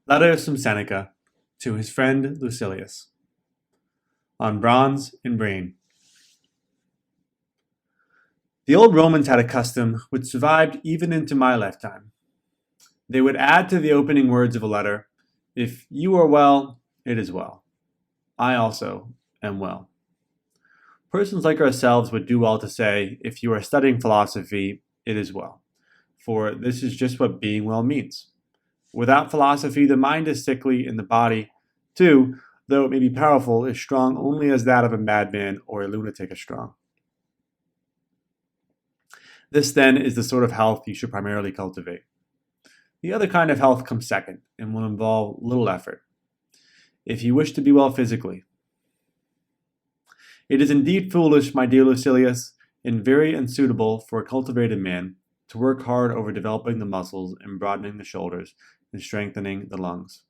Letters from Seneca to his friend Lucilius on bronze and brain. The old Romans had a custom which survived even into my lifetime. They would add to the opening words of a letter, "If you are well, it is well. I also am well." Persons like ourselves would do well to say, "If you are studying philosophy, it is well," for this is just what being well means. Without philosophy, the mind is sickly and the body, too, though it may be powerful, is strong only as that of a madman or a lunatic is strong. This, then, is the sort of health you should primarily cultivate. The other kind of health comes second and will involve little effort. If you wish to be well physically, it is indeed foolish, my dear Lucilius, and very unsuitable for a cultivated man, to work hard over developing the muscles and broadening the shoulders and strengthening the lungs.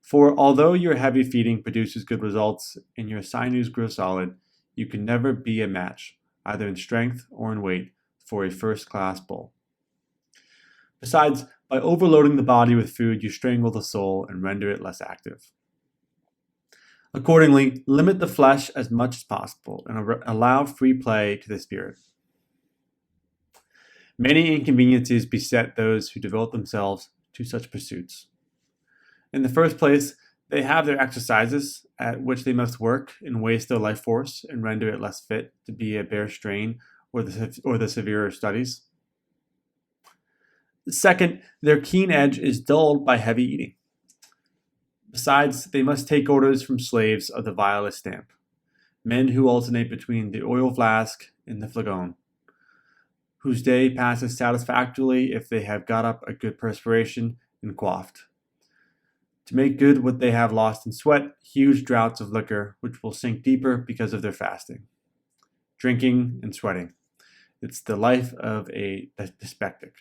For although your heavy feeding produces good results and your sinews grow solid, you can never be a match, either in strength or in weight, for a first-class bull. Besides, by overloading the body with food, you strangle the soul and render it less active. Accordingly, limit the flesh as much as possible and allow free play to the spirit. Many inconveniences beset those who devote themselves to such pursuits. In the first place, they have their exercises at which they must work and waste their life force and render it less fit to be a bare strain or the severer studies. Second, their keen edge is dulled by heavy eating. Besides, they must take orders from slaves of the vilest stamp, men who alternate between the oil flask and the flagon, whose day passes satisfactorily if they have got up a good perspiration and quaffed. To make good what they have lost in sweat, huge draughts of liquor, which will sink deeper because of their fasting. Drinking and sweating. It's the life of a dyspeptic.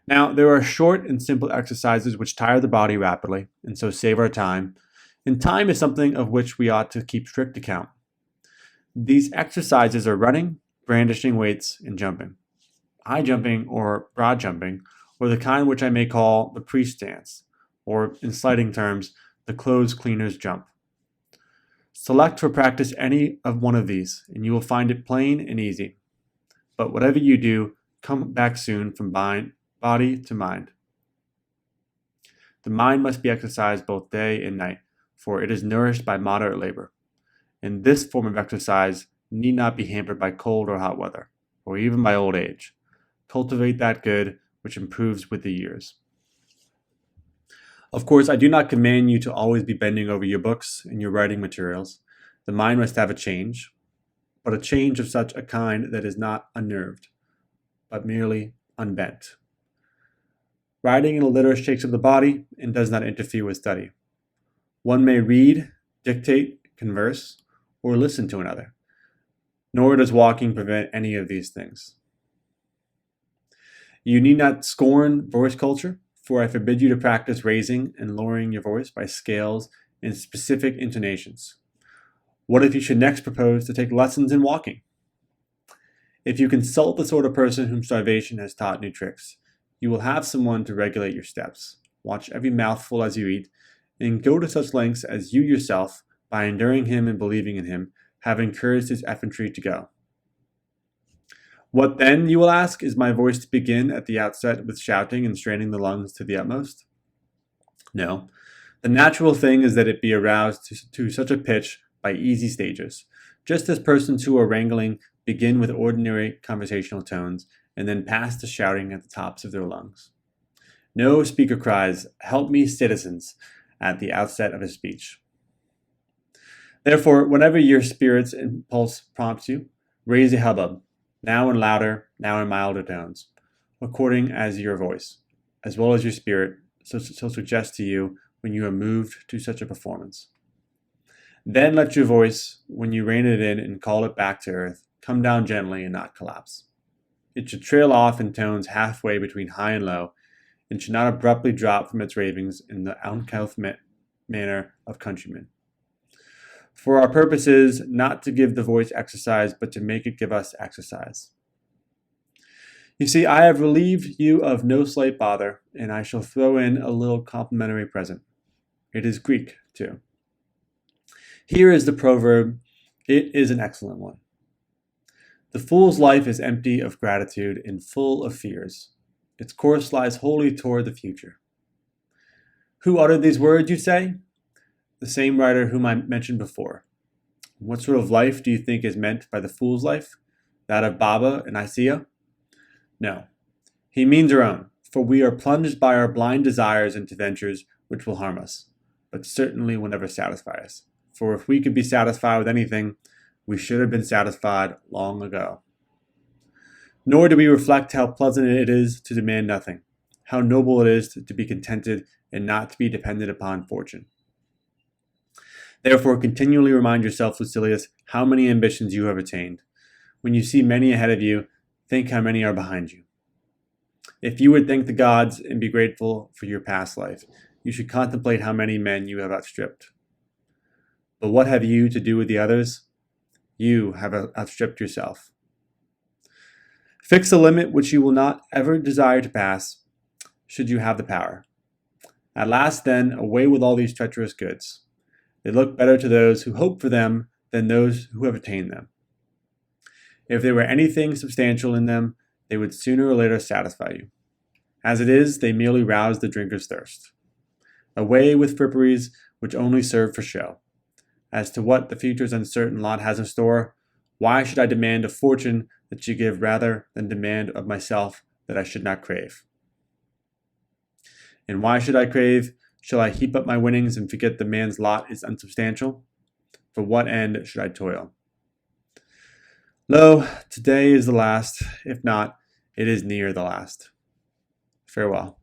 Now, there are short and simple exercises which tire the body rapidly, and so save our time, and time is something of which we ought to keep strict account. These exercises are running, brandishing weights, and jumping. High jumping or broad jumping, or the kind which I may call the priest dance, or in slighting terms, the clothes cleaner's jump. Select for practice any of one of these, and you will find it plain and easy. But whatever you do, come back soon from body to mind. The mind must be exercised both day and night, for it is nourished by moderate labor. And this form of exercise need not be hampered by cold or hot weather, or even by old age. Cultivate that good which improves with the years. Of course, I do not command you to always be bending over your books and your writing materials. The mind must have a change, but a change of such a kind that is not unnerved, but merely unbent. Writing in a litter shakes up the body and does not interfere with study. One may read, dictate, converse, or listen to another, nor does walking prevent any of these things. You need not scorn voice culture, for I forbid you to practice raising and lowering your voice by scales and specific intonations. What if you should next propose to take lessons in walking? If you consult the sort of person whom starvation has taught new tricks, you will have someone to regulate your steps, watch every mouthful as you eat, and go to such lengths as you yourself, by enduring him and believing in him, have encouraged his effrontery to go. What then, you will ask, is my voice to begin at the outset with shouting and straining the lungs to the utmost? No. The natural thing is that it be aroused to such a pitch by easy stages, just as persons who are wrangling begin with ordinary conversational tones and then pass to shouting at the tops of their lungs. No speaker cries, "Help me, citizens," at the outset of his speech. Therefore, whenever your spirit's impulse prompts you, raise a hubbub, now in louder, now in milder tones, according as your voice, as well as your spirit, so suggests to you when you are moved to such a performance. Then let your voice, when you rein it in and call it back to earth, come down gently and not collapse. It should trail off in tones halfway between high and low, and should not abruptly drop from its ravings in the uncouth manner of countrymen. For our purpose is not to give the voice exercise, but to make it give us exercise. You see, I have relieved you of no slight bother, and I shall throw in a little complimentary present. It is Greek, too. Here is the proverb. It is an excellent one. The fool's life is empty of gratitude and full of fears. Its course lies wholly toward the future. Who uttered these words, you say? The same writer whom I mentioned before. What sort of life do you think is meant by the fool's life? That of Baba and Isaiah? No. He means our own, for we are plunged by our blind desires into ventures which will harm us, but certainly will never satisfy us. For if we could be satisfied with anything, we should have been satisfied long ago. Nor do we reflect how pleasant it is to demand nothing, how noble it is to be contented and not to be dependent upon fortune. Therefore, continually remind yourself, Lucilius, how many ambitions you have attained. When you see many ahead of you, think how many are behind you. If you would thank the gods and be grateful for your past life, you should contemplate how many men you have outstripped. But what have you to do with the others? You have outstripped yourself. Fix a limit which you will not ever desire to pass, should you have the power. At last, then, away with all these treacherous goods. They look better to those who hope for them than those who have attained them. If there were anything substantial in them, they would sooner or later satisfy you. As it is, they merely rouse the drinker's thirst. Away with fripperies which only serve for show. As to what the future's uncertain lot has in store, why should I demand of fortune that she give rather than demand of myself that I should not crave? And why should I crave? Shall I heap up my winnings and forget the man's lot is unsubstantial? For what end should I toil? Lo, today is the last, if not, it is near the last. Farewell.